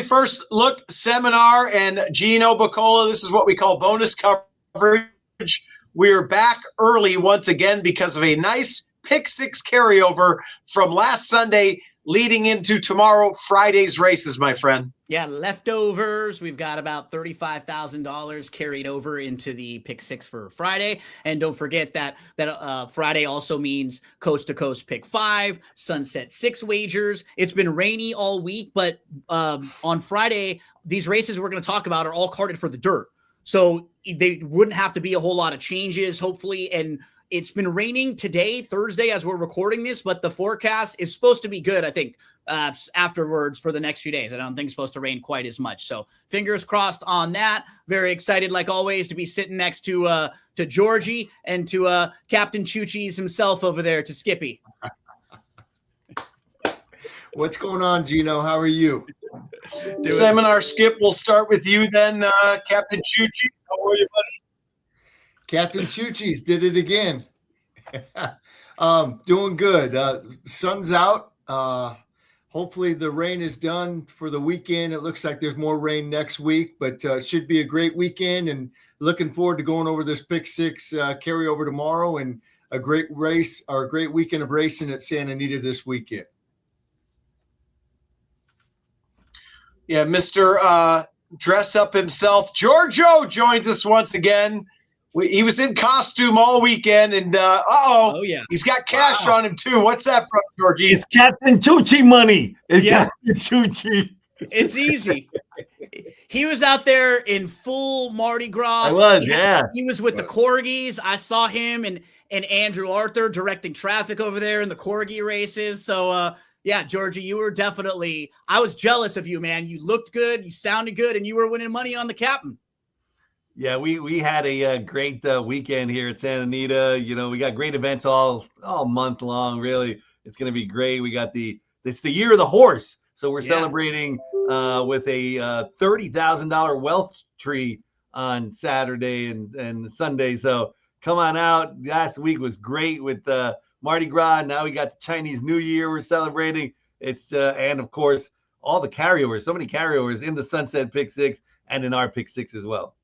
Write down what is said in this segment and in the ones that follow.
very first look seminar and Gino Bacola. This is what we call bonus coverage. We're back early once again because of a nice pick six carryover from last Sunday leading into tomorrow, Friday's races, my friend. Yeah, leftovers. We've got about $35,000 carried over into the pick six for Friday. And don't forget that Friday also means coast to coast pick 5, sunset 6 wagers. It's been rainy all week, but on Friday, these races we're going to talk about are all carded for the dirt. So they wouldn't have to be a whole lot of changes, hopefully. And it's been raining today, Thursday, as we're recording this, but the forecast is supposed to be good, I think, afterwards for the next few days. I don't think it's supposed to rain quite as much. So fingers crossed on that. Very excited, like always, to be sitting next to Georgie and to Captain Choo-Cheese himself over there, to Skippy. What's going on, Gino? How are you? Seminar Skip, we'll start with you then, Captain Choo-Cheese. How are you, buddy? Captain Choo-Cheese did it again. Doing good. Sun's out. Hopefully the rain is done for the weekend. It looks like there's more rain next week, but it should be a great weekend, and looking forward to going over this pick six carryover tomorrow and a great race or a great weekend of racing at Santa Anita this weekend. Yeah, Mr. Dress Up himself, Giorgio, joins us once again. He was in costume all weekend, and oh yeah, he's got cash on him too. What's that from, Georgie? It's Captain Choo-Chee money. It's Captain Choo-Chee. It's easy. He was out there in full Mardi Gras. I was, He was with the Corgis. I saw him and Andrew Arthur directing traffic over there in the Corgi races. So, yeah, Georgie, you were definitely – I was jealous of you, man. You looked good. You sounded good, and you were winning money on the captain. Yeah, we had a great weekend here at Santa Anita. You know, we got great events all month long. Really, it's going to be great. We got it's the year of the horse, so we're celebrating with a $30,000 wealth tree on Saturday and Sunday. So come on out. Last week was great with Mardi Gras. Now we got the Chinese New Year we're celebrating. It's and of course all the carryovers. So many carryovers in the Sunset Pick Six and in our Pick Six as well.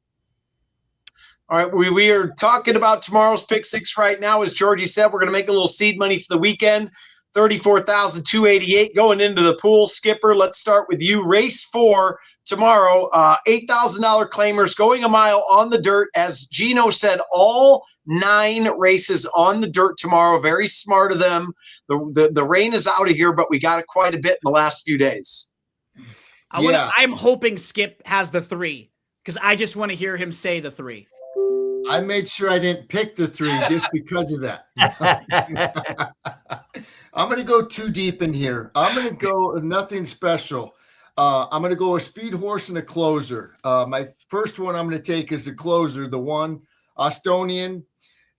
All right, we are talking about tomorrow's pick six right now. As Georgie said, we're going to make a little seed money for the weekend, $34,288 going into the pool. Skipper, let's start with you. Race 4 tomorrow, $8,000 claimers going a mile on the dirt. As Gino said, all 9 races on the dirt tomorrow. Very smart of them. The rain is out of here, but we got it quite a bit in the last few days. I'm hoping Skip has the 3 because I just want to hear him say the 3. I made sure I didn't pick the 3 just because of that. I'm going to go too deep in here. I'm going to go nothing special. I'm going to go a speed horse and a closer. My first one I'm going to take is the closer, the 1, Ostonian.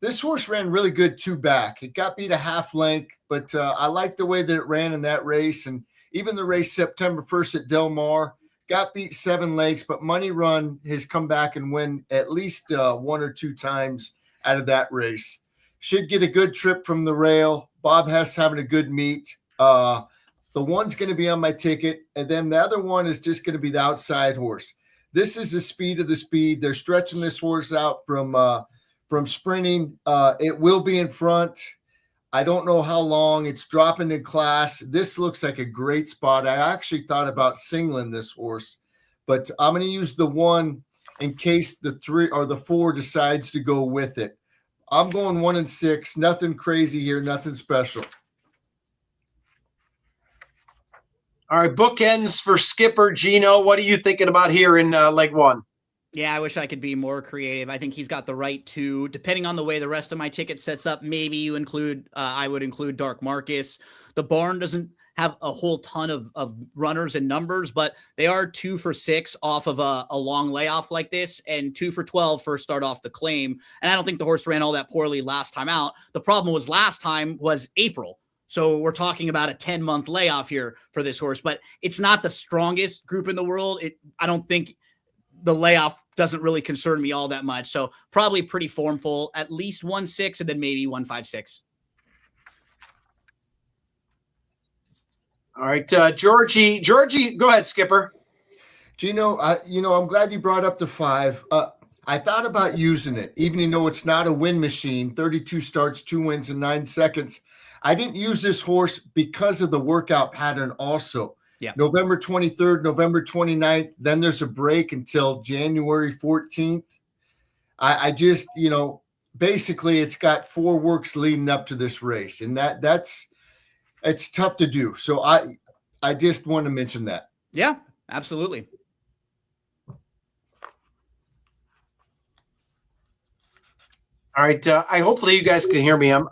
This horse ran really good 2 back. It got beat a half length, but I like the way that it ran in that race. And even the race September 1st at Del Mar, got beat 7 legs, but Money Run has come back and win at least 1 or 2 times out of that race. Should get a good trip from the rail. Bob Hess having a good meet. The 1's going to be on my ticket, and then the other one is just going to be the outside horse. This is the speed of the speed. They're stretching this horse out from sprinting. It will be in front. I don't know how long. It's dropping in class. This looks like a great spot. I actually thought about singling this horse, but I'm going to use the 1 in case the 3 or the 4 decides to go with it. I'm going 1 and 6. Nothing crazy here. Nothing special. All right, bookends for Skipper. Gino, what are you thinking about here in leg 1? Yeah, I wish I could be more creative. I think he's got the right to, depending on the way the rest of my ticket sets up, maybe you include, I would include Dark Marcus. The barn doesn't have a whole ton of runners and numbers, but they are 2 for 6 off of a long layoff like this and 2 for 12 for start off the claim. And I don't think the horse ran all that poorly last time out. The problem was last time was April. So we're talking about a 10-month layoff here for this horse, but it's not the strongest group in the world. I don't think the layoff doesn't really concern me all that much. So probably pretty formful, at least 1-6 and then maybe 1-5-6. All right, Georgie, go ahead, Skipper. Gino, I'm glad you brought up the 5. I thought about using it, even though it's not a win machine. 32 starts, 2 wins in 9 seconds. I didn't use this horse because of the workout pattern also. Yeah. November 23rd, November 29th, then there's a break until January 14th. I just, basically it's got 4 works leading up to this race, and it's tough to do. So I just want to mention that. Yeah, absolutely. All right. Hopefully you guys can hear me. I'm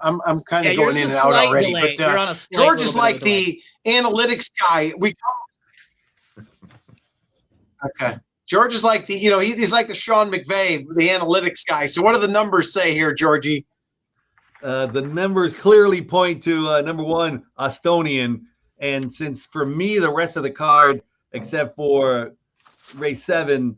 kind of going in and out already. Delay. But You're on a George is like the analytics guy. Okay. George is like the, he's like the Sean McVay, the analytics guy. So what do the numbers say here, Georgie? The numbers clearly point to number 1, Estonian. And since for me, the rest of the card, except for race 7,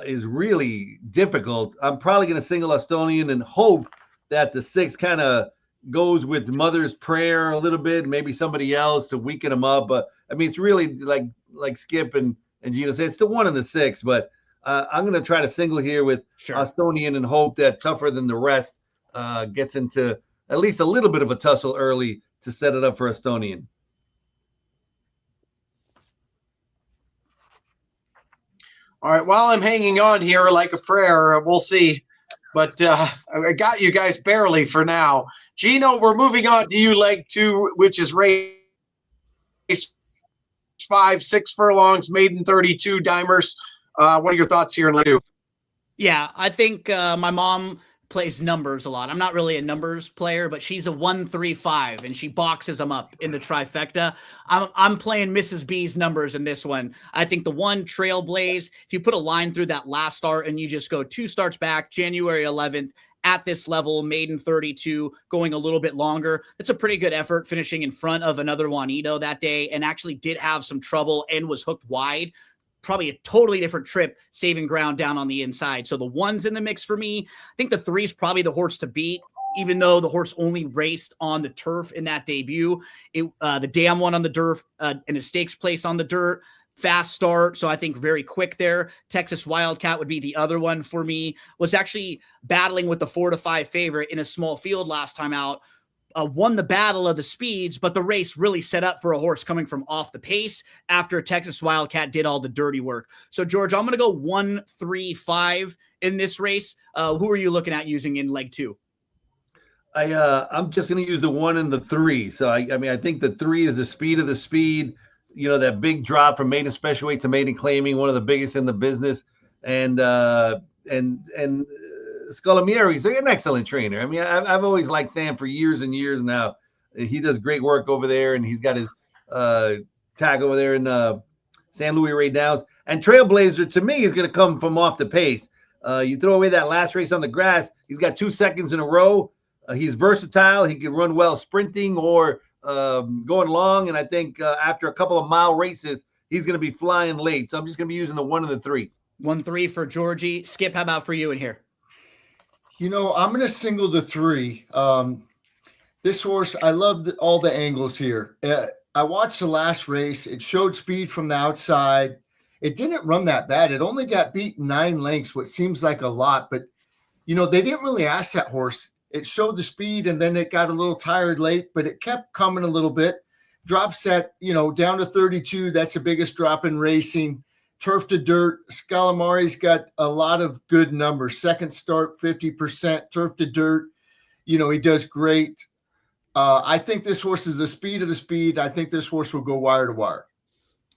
is really difficult, I'm probably going to single Estonian and hope that the 6 kind of goes with Mother's Prayer a little bit, maybe somebody else to weaken him up. But I mean, it's really like Skip and Gino said, it's the 1 and the 6. But I'm going to try to single here with Estonian and hope that Tougher Than the Rest gets into at least a little bit of a tussle early to set it up for Estonian. All right. While I'm hanging on here like a prayer, we'll see. But I got you guys barely for now. Gino, we're moving on to you, leg 2, which is race 5, 6 furlongs, maiden 32 dimers. What are your thoughts here in leg 2? Yeah, I think my mom plays numbers a lot. I'm not really a numbers player, but she's a 1-3-5 and she boxes them up in the trifecta. I'm playing Mrs. B's numbers in this one. I think the 1 Trailblaze, if you put a line through that last start and you just go 2 starts back, January 11th, at this level, maiden 32, going a little bit longer. It's a pretty good effort, finishing in front of another Juanito that day, and actually did have some trouble and was hooked wide. Probably a totally different trip, saving ground down on the inside. So the 1's in the mix for me. I think the 3's probably the horse to beat, even though the horse only raced on the turf in that debut. The dam won on the dirt and a stakes placed on the dirt. Fast start, so I think very quick there. Texas Wildcat would be the other one for me. Was actually battling with the 4-5 favorite in a small field last time out. Won the battle of the speeds, but the race really set up for a horse coming from off the pace after Texas Wildcat did all the dirty work. So, George, I'm going to go 1-3-5 in this race. Who are you looking at using in leg 2? I'm just going to use the 1 and the 3. So, I think the 3 is the speed of the speed. That big drop from maiden special weight to maiden claiming, one of the biggest in the business. And Scolamieri, he's an excellent trainer. I mean, I've always liked Sam for years and years now. He does great work over there, and he's got his tag over there in San Luis Rey Downs. And Trailblazer, to me, is going to come from off the pace. You throw away that last race on the grass, he's got 2 seconds in a row. He's versatile. He can run well sprinting or going long. And I think after a couple of mile races, he's going to be flying late. So I'm just going to be using the 1 and the 3. 1-3 for Georgie. Skip, how about for you in here? I'm going to single the 3. This horse, I love all the angles here. I watched the last race. It showed speed from the outside. It didn't run that bad. It only got beat 9 lengths, which seems like a lot. But, they didn't really ask that horse. It showed the speed, and then it got a little tired late, but it kept coming a little bit. Drop set, down to 32. That's the biggest drop in racing. Turf to dirt. Scalamari's got a lot of good numbers. Second start, 50%. Turf to dirt. He does great. I think this horse is the speed of the speed. I think this horse will go wire to wire.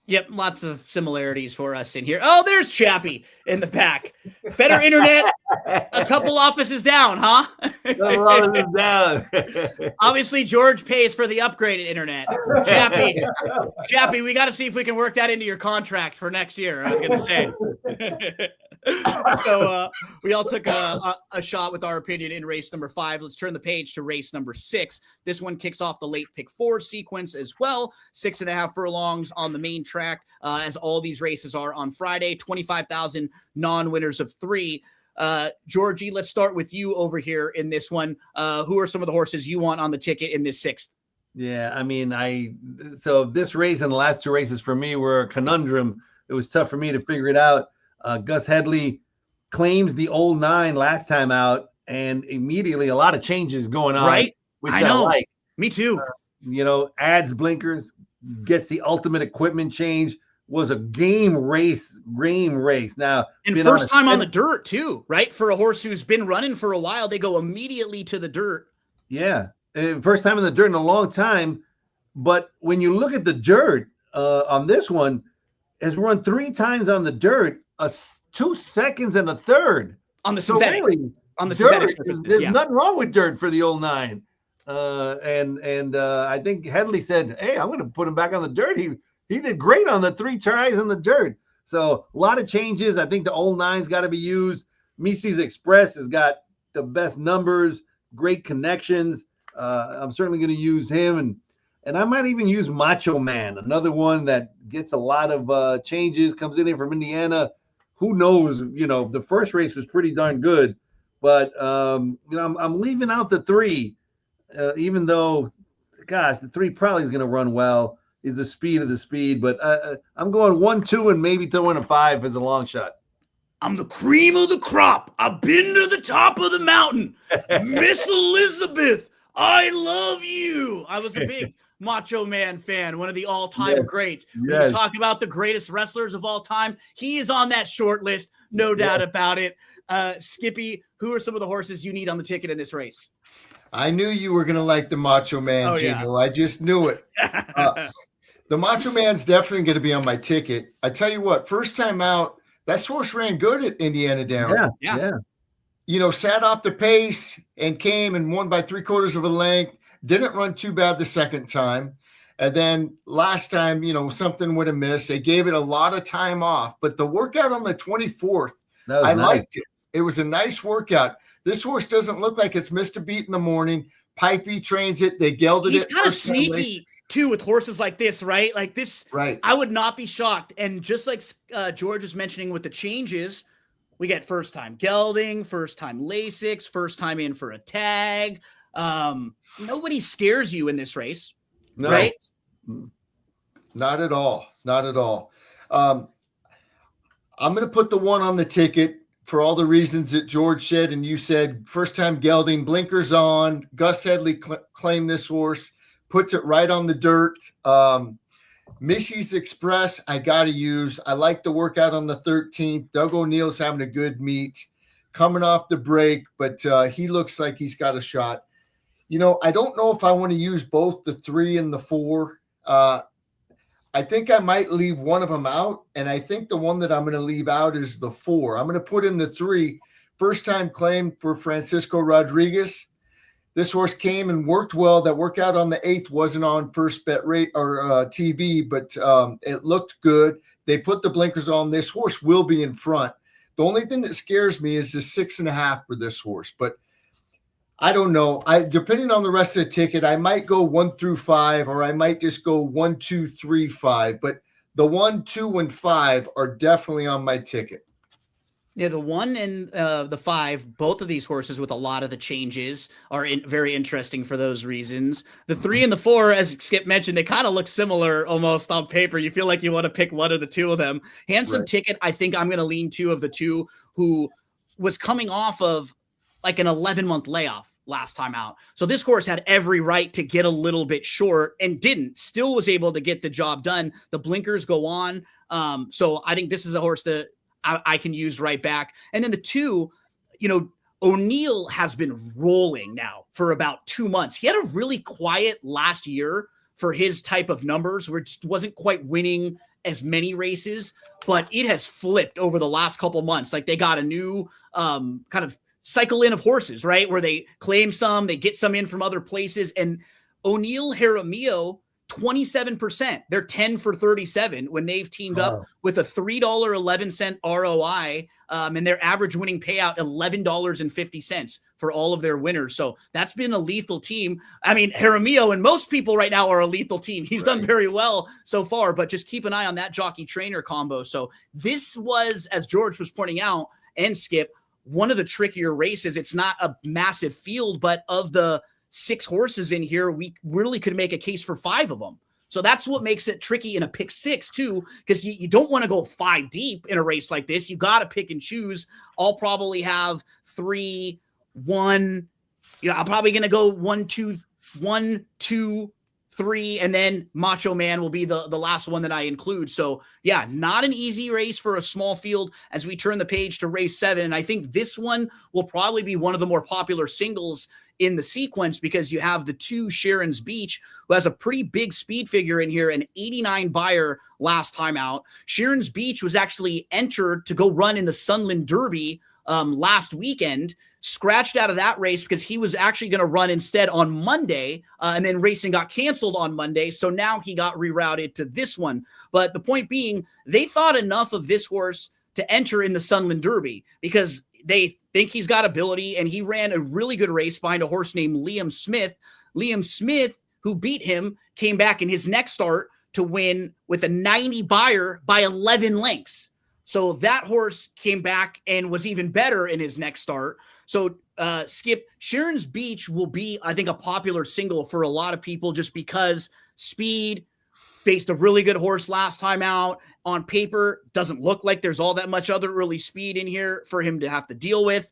Yep, lots of similarities for us in here. Oh, there's Chappie in the back. Better internet, a couple offices down, huh? Offices down. Obviously, George pays for the upgraded internet. Chappie, we got to see if we can work that into your contract for next year, I was going to say. So we all took a shot with our opinion in race number 5. Let's turn the page to race number 6. This one kicks off the late pick 4 sequence as well. 6.5 furlongs on the main track, as all these races are on Friday. 25,000 non-winners of 3. Georgie, let's start with you over here in this one. Who are some of the horses you want on the ticket in this 6th? Yeah, so this race and the last 2 races for me were a conundrum. it was tough for me to figure it out. Gus Headley claims the old 9 last time out, and immediately a lot of changes going on, Right? which I know. like. Me too. Adds blinkers, gets the ultimate equipment change. Was a game race. Now, And first time on the dirt too, right? For a horse who's been running for a while, they go immediately to the dirt. Yeah, first time in the dirt in a long time. But when you look at the dirt on this one, has run 3 times on the dirt, 2 seconds and a third on the synthetic. So really, on the synthetic surface. There's nothing wrong with dirt for the old 9. And I think Headley said, "Hey, I'm going to put him back on the dirt. He did great on the 3 tries on the dirt." So a lot of changes. I think the old 9's got to be used. Mises Express has got the best numbers, great connections. I'm certainly going to use him, and I might even use Macho Man, another one that gets a lot of changes. Comes in here from Indiana. Who knows? The first race was pretty darn good, but I'm leaving out the 3. Even though, gosh, the 3 probably is going to run well, is the speed of the speed. But I'm going 1, 2, and maybe throwing a 5 as a long shot. I'm the cream of the crop. I've been to the top of the mountain. Miss Elizabeth, I love you. I was a big Macho Man fan, one of the all-time greats. When we talk about the greatest wrestlers of all time, he is on that short list, no doubt about it. Skippy, who are some of the horses you need on the ticket in this race? I knew you were going to like the Macho Man jingle. I just knew it. The Macho Man's definitely going to be on my ticket. I tell you what, first time out, that horse ran good at Indiana Downs. Yeah. Sat off the pace and came and won by 3/4 of a length. Didn't run too bad the second time. And then last time, something would have missed. They gave it a lot of time off. But the workout on the 24th, I liked it. It was a nice workout. This horse doesn't look like it's missed a beat in the morning. Pipey trains it. They gelded it. He's kind of sneaky too with horses like this, right? Like this, right? I would not be shocked. And just like George was mentioning with the changes, we get first time gelding, first time Lasix, first time in for a tag. Nobody scares you in this race, right? Not at all. Not at all. I'm going to put the 1 on the ticket for all the reasons that George said and you said. First time gelding, blinkers on. Gus Headley claimed this horse, puts it right on the dirt. Mises Express, I got to use. I like the workout on the 13th. Doug O'Neill's having a good meet, coming off the break, but he looks like he's got a shot. I don't know if I want to use both the 3 and the 4. I think I might leave one of them out, and I think the one that I'm going to leave out is the 4. I'm going to put in the 3. First time claim for Francisco Rodriguez. This horse came and worked well. That workout on the 8th wasn't on First Bet rate or TV, but it looked good. They put the blinkers on. This horse will be in front. The only thing that scares me is the 6.5 for this horse, but I don't know. Depending on the rest of the ticket, I might go 1 through 5, or I might just go 1, 2, 3, 5. But the 1, 2, and 5 are definitely on my ticket. Yeah, the 1 and the 5, both of these horses with a lot of the changes are very interesting for those reasons. The 3 and the 4, as Skip mentioned, they kind of look similar almost on paper. You feel like you want to pick one of the 2 of them. Handsome Ticket, I think I'm going to lean 2 of the 2, who was coming off of like an 11-month layoff last time out. So this horse had every right to get a little bit short and didn't. Still was able to get the job done. The blinkers go on. So I think this is a horse that I can use right back. And then the 2, O'Neill has been rolling now for about 2 months. He had a really quiet last year for his type of numbers where it just wasn't quite winning as many races, but it has flipped over the last couple months. Like they got a new kind of cycle in of horses, right? Where they claim some, they get some in from other places. And O'Neill, Jaramillo, 27%. They're 10 for 37 when they've teamed up with a $3.11 ROI, and their average winning payout $11.50 for all of their winners. So that's been a lethal team. I mean, Jaramillo and most people right now are a lethal team. He's done very well so far, but just keep an eye on that jockey trainer combo. So this was, as George was pointing out, and Skip, one of the trickier races. It's not a massive field, but of the 6 horses in here, we really could make a case for 5 of them. So that's what makes it tricky in a pick six too, because you don't want to go 5 deep in a race like this. You got to pick and choose. I'll probably have 3, 1. I'm probably going to go 1, 2, 3, and then Macho Man will be the last one that I include. So yeah, not an easy race for a small field as we turn the page to race 7. And I think this one will probably be one of the more popular singles in the sequence because you have the 2 Sharon's Beach, who has a pretty big speed figure in here, an 89 buyer last time out. Sharon's Beach was actually entered to go run in the Sunland Derby last weekend, scratched out of that race because he was actually going to run instead on Monday, and then racing got canceled on Monday. So now he got rerouted to this one. But the point being, they thought enough of this horse to enter in the Sunland Derby because they think he's got ability, and he ran a really good race behind a horse named Liam Smith. Liam Smith, who beat him, came back in his next start to win with a 90 buyer by 11 lengths. So that horse came back and was even better in his next start. So Skip, Sharon's Beach will be, I think, a popular single for a lot of people just because speed, faced a really good horse last time out. On paper, doesn't look like there's all that much other early speed in here for him to have to deal with.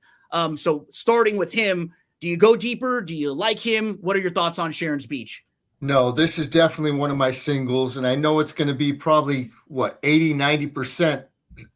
So starting with him, do you go deeper? Do you like him? What are your thoughts on Sharon's Beach? No, this is definitely one of my singles, and I know it's going to be probably, 80-90%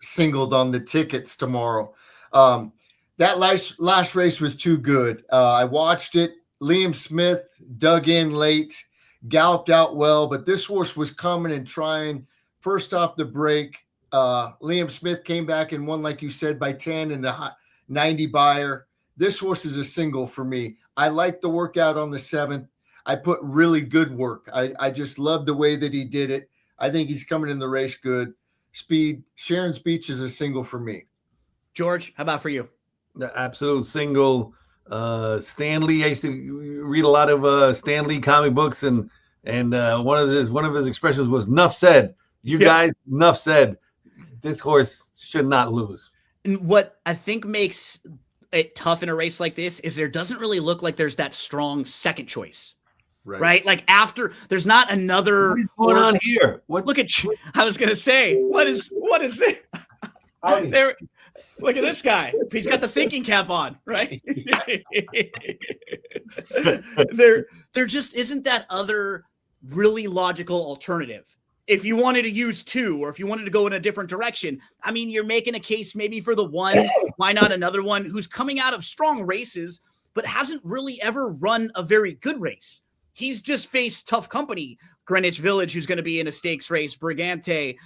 singled on the tickets tomorrow. That last race was too good. I watched it. Liam Smith dug in late, galloped out well, but this horse was coming and trying first off the break. Liam Smith came back and won, like you said, by 10 and a 90 buyer. This horse is a single for me. I like the workout on the 7th. I put really good work. I just love the way that he did it. I think he's coming in the race good. Speed. Sharon's Beach is a single for me. George, how about for you? The absolute single. Stan Lee. I used to read a lot of Stan Lee comic books, and one of his expressions was "Nuff said." Guys, enough said. This horse should not lose. And what I think makes it tough in a race like this is there doesn't really look like there's that strong second choice. Right? Like after there's not another. What is going on here? Look at you. I was gonna say, what is it? There. Look at this guy. He's got the thinking cap on, right? there just isn't that other really logical alternative. If you wanted to use 2 or if you wanted to go in a different direction, I mean, you're making a case maybe for the 1. Why not another one who's coming out of strong races, but hasn't really ever run a very good race? He's just faced tough company. Greenwich Village, who's going to be in a stakes race, Brigante,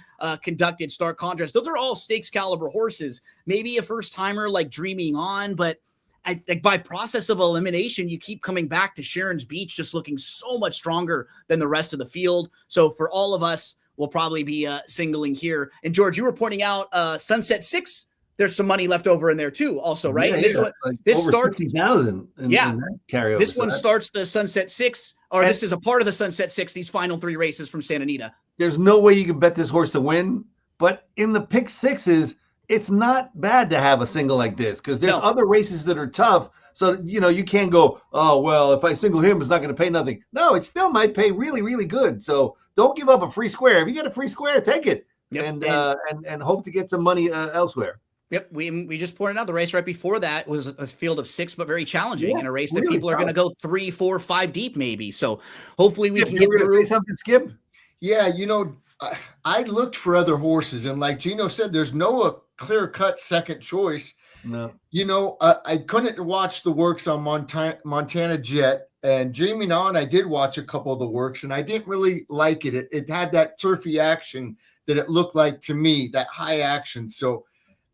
conducted Stark Contrast. Those are all stakes caliber horses. Maybe a first timer like Dreaming On, but I think by process of elimination, you keep coming back to Sharon's Beach, just looking so much stronger than the rest of the field. So for all of us, we'll probably be singling here. And George, you were pointing out Sunset 6. There's some money left over in there too, also, right? Yeah, and this one, like this over starts 50,000. Yeah, carryover. This one starts the Sunset 6, or this is a part of the Sunset 6. These final 3 races from Santa Anita. There's no way you can bet this horse to win, but in the pick 6s, it's not bad to have a single like this because there's other races that are tough. So you can't go, oh well, if I single him, it's not going to pay nothing. No, it still might pay really, really good. So don't give up a free square. If you get a free square, take it, and hope to get some money elsewhere. Yep, we just pointed out the race right before that was a field of 6, but very challenging in a race that really people are going to go 3, 4, 5 deep maybe. So hopefully we can get through. Say something, Skip? Yeah, I looked for other horses, and like Gino said, there's no clear-cut second choice. No. I couldn't watch the works on Montana Jet, and Dreaming On, I did watch a couple of the works, and I didn't really like it. It had that turfy action that it looked like to me, that high action. So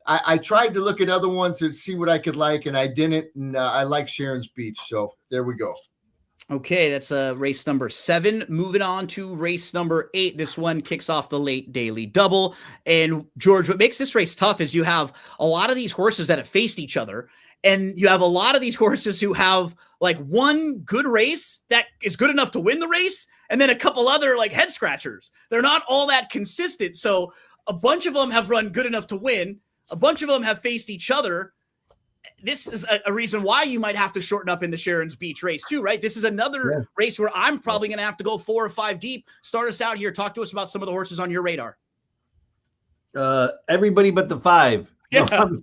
I tried to look at other ones to see what I could like, and I didn't. And I like Sharon's Beach. So there we go. Okay, that's race number 7. Moving on to race number 8. This one kicks off the late daily double. And George, what makes this race tough is you have a lot of these horses that have faced each other. And you have a lot of these horses who have like one good race that is good enough to win the race, and then a couple other like head scratchers. They're not all that consistent. So a bunch of them have run good enough to win. A bunch of them have faced each other. this is a reason why you might have to shorten up in the Sharon's Beach race too, right? This is another race where I'm probably going to have to go 4 or 5 deep. Start us out here. Talk to us about some of the horses on your radar. Everybody but the 5. Yeah. No, I mean,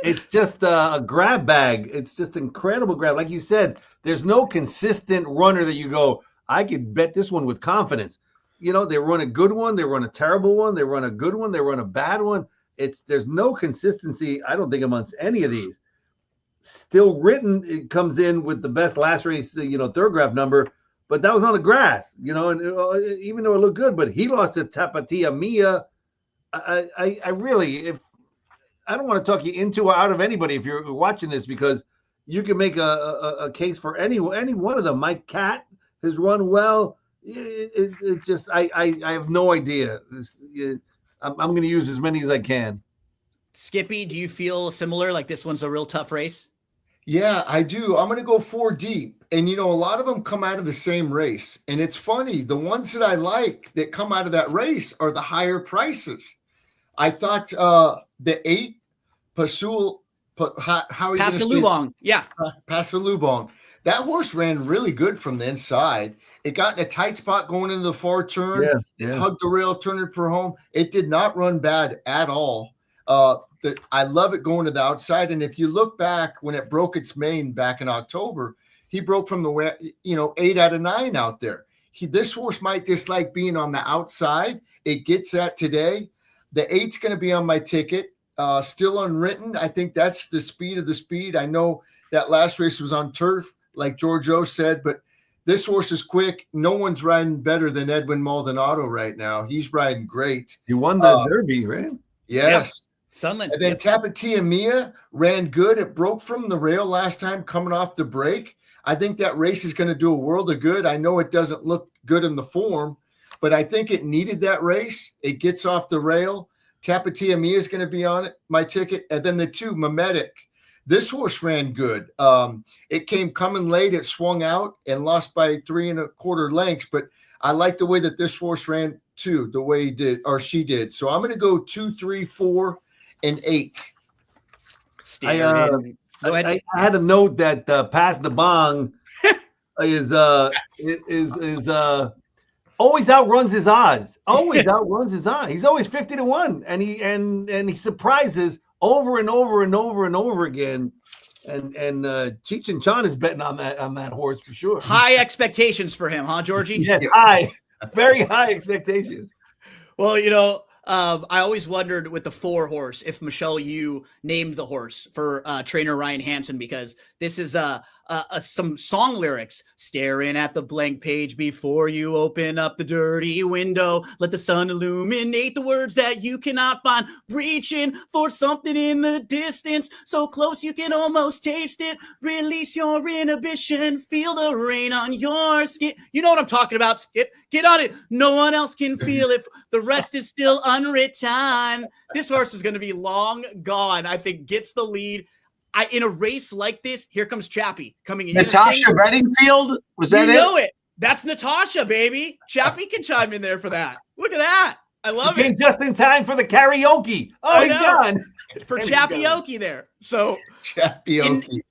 it's just a grab bag. It's just incredible grab. Like you said, there's no consistent runner that you go, I could bet this one with confidence. You know, they run a good one, they run a terrible one, they run a good one, they run a bad one. There's no consistency, I don't think, amongst any of these. Still Written, it comes in with the best last race, third graph number, but that was on the grass, and even though it looked good, but he lost to Tapatia Mia. I really, if I don't want to talk you into or out of anybody if you're watching this, because you can make a case for any one of them. Mike Cat has run well. It's just I have no idea. I'm going to use as many as I can. Skippy, do you feel similar? Like this one's a real tough race? Yeah, I do. I'm going to go 4 deep. And, a lot of them come out of the same race. And it's funny. The ones that I like that come out of that race are the higher prices. I thought the 8, Pasul, how are you going to say Pasalubong. Yeah. Pasalubong. That horse ran really good from the inside. It got in a tight spot going into the far turn. Yeah. It hugged the rail, turned it for home. It did not run bad at all. I love it going to the outside. And if you look back when it broke its mane back in October, he broke from the 8 out of 9 out there. This horse might just like being on the outside. It gets that today. The 8's going to be on my ticket. Still Unwritten. I think that's the speed of the speed. I know that last race was on turf, like Giorgio said, but this horse is quick. No one's riding better than Edwin Maldonado right now. He's riding great. He won the Derby, right? Yes. Yep. Sunland. And then Tapatia Mia ran good. It broke from the rail last time coming off the break. I think that race is going to do a world of good. I know it doesn't look good in the form, but I think it needed that race. It gets off the rail. Tapatia Mia is going to be on it, my ticket. And then the 2, Mimetic. This horse ran good. It came coming late. It swung out and lost by 3 1/4 lengths. But I like the way that this horse ran too, the way he did, or she did. So I'm going to go 2, 3, 4, and 8. I had a note that Pass the Bong is always outruns his odds. Always outruns his odds. He's always 50 to 1, and he surprises over and over and over and over again. And Cheech and Chong is betting on that horse for sure. High expectations for him, huh, Georgie? Yes, high, very high expectations. Well, I always wondered with the 4 horse if Michelle Yu named the horse for trainer Ryan Hansen, because this is some song lyrics. Staring at the blank page before you open up the dirty window. Let the sun illuminate the words that you cannot find. Reaching for something in the distance, so close you can almost taste it. Release your inhibition. Feel the rain on your skin. You know what I'm talking about, Skip. Get on it. No one else can feel it. The rest is still unwritten. This horse is going to be long gone. I think gets the lead. In a race like this, here comes Chappie coming in. Natasha Bedingfield? Was that it? You know it. That's Natasha, baby. Chappie can chime in there for that. Look at that. I love it. Just in time for the karaoke. Oh, he's gone. For Chappie-oki there. So Chappie-oki.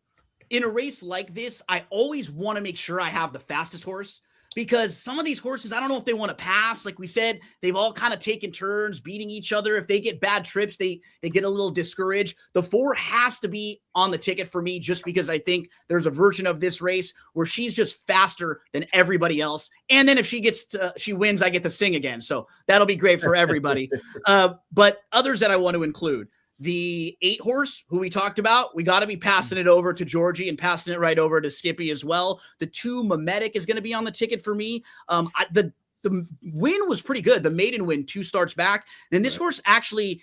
In a race like this, I always want to make sure I have the fastest horse, because some of these horses, I don't know if they want to pass. Like we said, they've all kind of taken turns beating each other. If they get bad trips, they get a little discouraged. The 4 has to be on the ticket for me, just because I think there's a version of this race where she's just faster than everybody else. And then if she wins, I get to sing again. So that'll be great for everybody. But others that I want to include. The 8 horse who we talked about, we got to be passing it over to Georgie and passing it right over to Skippy as well. The 2 Mimetic is going to be on the ticket for me. The win was pretty good. The maiden win, 2 starts back. Then this horse actually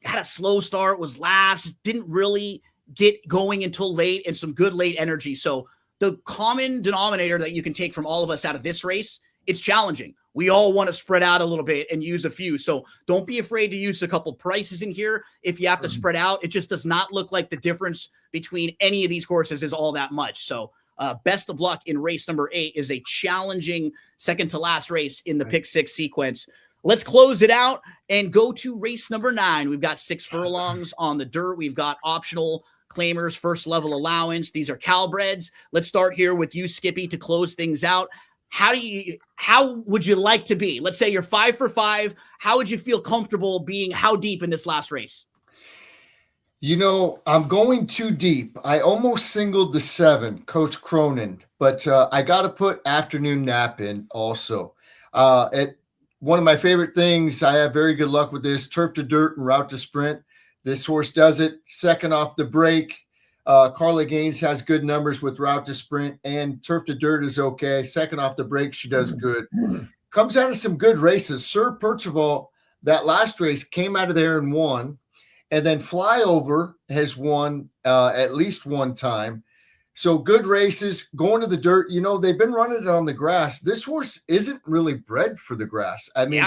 had a slow start, was last, didn't really get going until late, and some good late energy. So the common denominator that you can take from all of us out of this race, it's challenging. We all want to spread out a little bit and use a few. So don't be afraid to use a couple prices in here. If you have to spread out, it just does not look like the difference between any of these horses is all that much. So best of luck in race number 8 is a challenging second to last race in the pick 6 sequence. Let's close it out and go to race number 9. We've got 6 furlongs on the dirt. We've got optional claimers, first level allowance. These are Calbreds. Let's start here with you, Skippy, to close things out. How would you like to be? Let's say you're 5 for 5. How would you feel comfortable being how deep in this last race? I'm going too deep. I almost singled the 7, Coach Cronin, but I got to put afternoon nap in also. One of my favorite things, I have very good luck with this, turf to dirt and route to sprint. This horse does it. Second off the break. Carla Gaines has good numbers with route to sprint, and turf to dirt is okay. Second off the break, she does good. Comes out of some good races. Sir Percival, that last race, came out of there and won. And then Flyover has won at least one time. So good races, going to the dirt. They've been running it on the grass. This horse isn't really bred for the grass. I mean,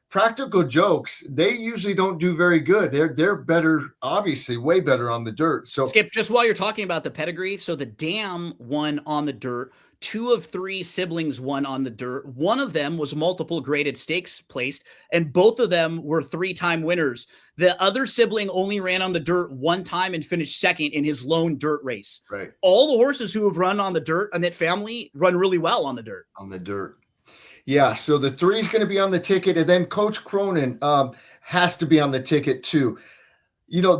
Practical Jokes, they usually don't do very good. They're better, obviously, way better on the dirt. So Skip, just while you're talking about the pedigree, so the Dam won on the dirt. 2 of 3 siblings won on the dirt. One of them was multiple graded stakes placed, and both of them were 3-time winners. The other sibling only ran on the dirt one time and finished second in his lone dirt race. Right. All the horses who have run on the dirt in that family run really well on the dirt. On the dirt. Yeah, so the 3 is going to be on the ticket, and then Coach Cronin has to be on the ticket too.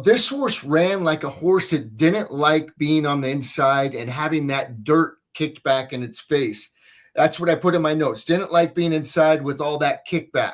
This horse ran like a horse that didn't like being on the inside and having that dirt kicked back in its face. That's what I put in my notes. Didn't like being inside with all that kickback.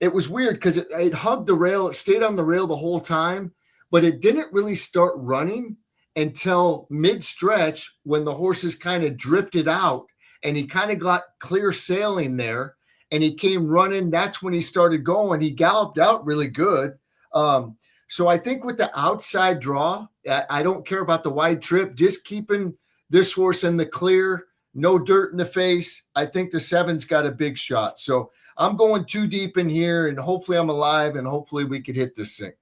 It was weird because it hugged the rail. It stayed on the rail the whole time, but it didn't really start running until mid-stretch when the horses kind of drifted out and he kind of got clear sailing there and he came running. That's when he started going. He galloped out really good. So I think with the outside draw, I don't care about the wide trip, just keeping this horse in the clear, no dirt in the face. I think the 7's got a big shot. So I'm going too deep in here, and hopefully I'm alive, and hopefully we could hit this thing.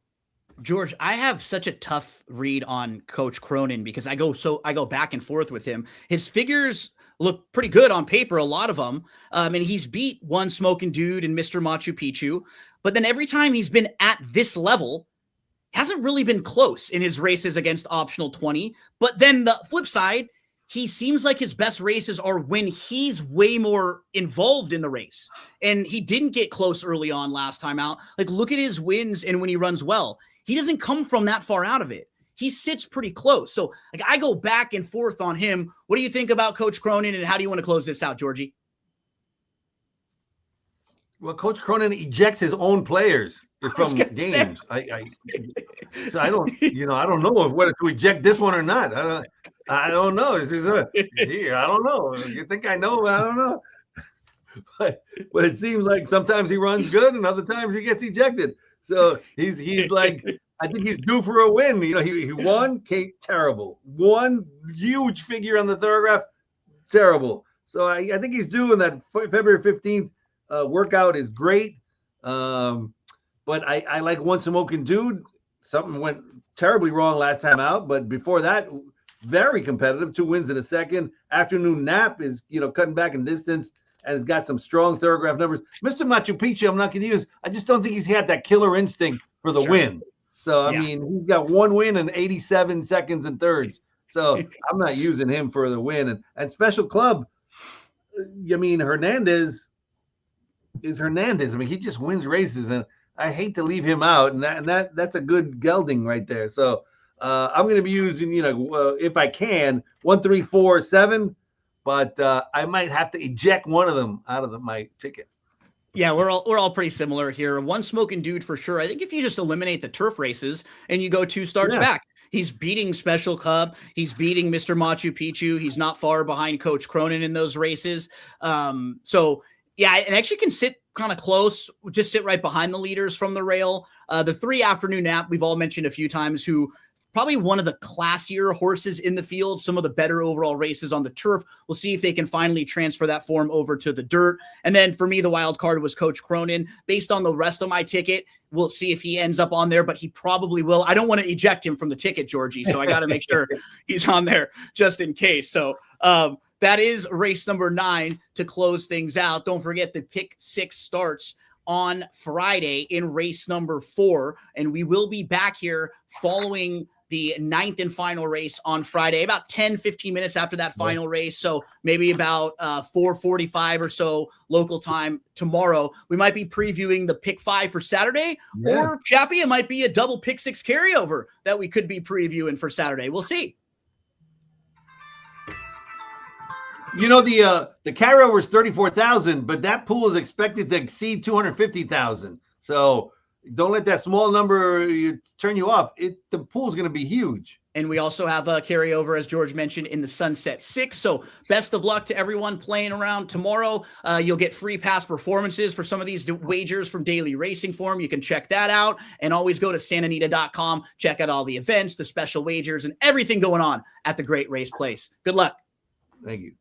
George, I have such a tough read on Coach Cronin because I go back and forth with him. His figures look pretty good on paper, a lot of them. And he's beat One Smoking Dude and Mr. Machu Picchu. But then every time he's been at this level, hasn't really been close in his races against Optional 20. But then the flip side, he seems like his best races are when he's way more involved in the race. And he didn't get close early on last time out. Like, look at his wins and when he runs well. He doesn't come from that far out of it. He sits pretty close. So, like, I go back and forth on him. What do you think about Coach Cronin, and how do you want to close this out, Georgie? Well, Coach Cronin ejects his own players from games. So I don't, I don't know whether to eject this one or not. I don't know. I don't know. You think I know? I don't know. But it seems like sometimes he runs good and other times he gets ejected. So he's like, I think he's due for a win. He won, Kate, terrible. One huge figure on the thoroughgraph, terrible. So I think he's due, in that February 15th workout is great. But I like One Smoking Dude. Something went terribly wrong last time out, but before that, very competitive. 2 wins in a second. Afternoon Nap is, cutting back in distance and has got some strong thoroughgraph numbers. Mr. Machu Picchu, I'm not going to use. I just don't think he's had that killer instinct for the win. So, I mean, he's got 1 win and 87 seconds and thirds. So I'm not using him for the win. And Special Club, Hernandez is Hernandez. I mean, he just wins races, and I hate to leave him out. And that's a good gelding right there. So I'm going to be using, if I can, 1, 3, 4, 7. But I might have to eject one of them out of my ticket. Yeah, we're all pretty similar here. One Smoking Dude for sure. I think if you just eliminate the turf races and you go 2 starts back, he's beating Special Cub. He's beating Mr. Machu Picchu. He's not far behind Coach Cronin in those races. So yeah, and actually can sit kind of close, just sit right behind the leaders from the rail. The 3 Afternoon Nap, we've all mentioned a few times, who probably one of the classier horses in the field, some of the better overall races on the turf. We'll see if they can finally transfer that form over to the dirt. And then for me, the wild card was Coach Cronin. Based on the rest of my ticket, we'll see if he ends up on there, but he probably will. I don't want to eject him from the ticket, Georgie, so I got to make sure he's on there just in case. So that is race number 9 to close things out. Don't forget the pick 6 starts on Friday in race number 4, and we will be back here following the 9th and final race on Friday, about 10-15 minutes after that final race. So maybe about 4:45 or so local time tomorrow, we might be previewing the pick 5 for Saturday, or Chappie, it might be a double pick 6 carryover that we could be previewing for Saturday. We'll see. You know, the carryover is 34,000, but that pool is expected to exceed 250,000. So don't let that small number turn you off. The pool is going to be huge. And we also have a carryover, as George mentioned, in the Sunset 6. So best of luck to everyone playing around tomorrow. You'll get free past performances for some of these wagers from Daily Racing Form. You can check that out. And always go to santanita.com. Check out all the events, the special wagers, and everything going on at the Great Race Place. Good luck. Thank you.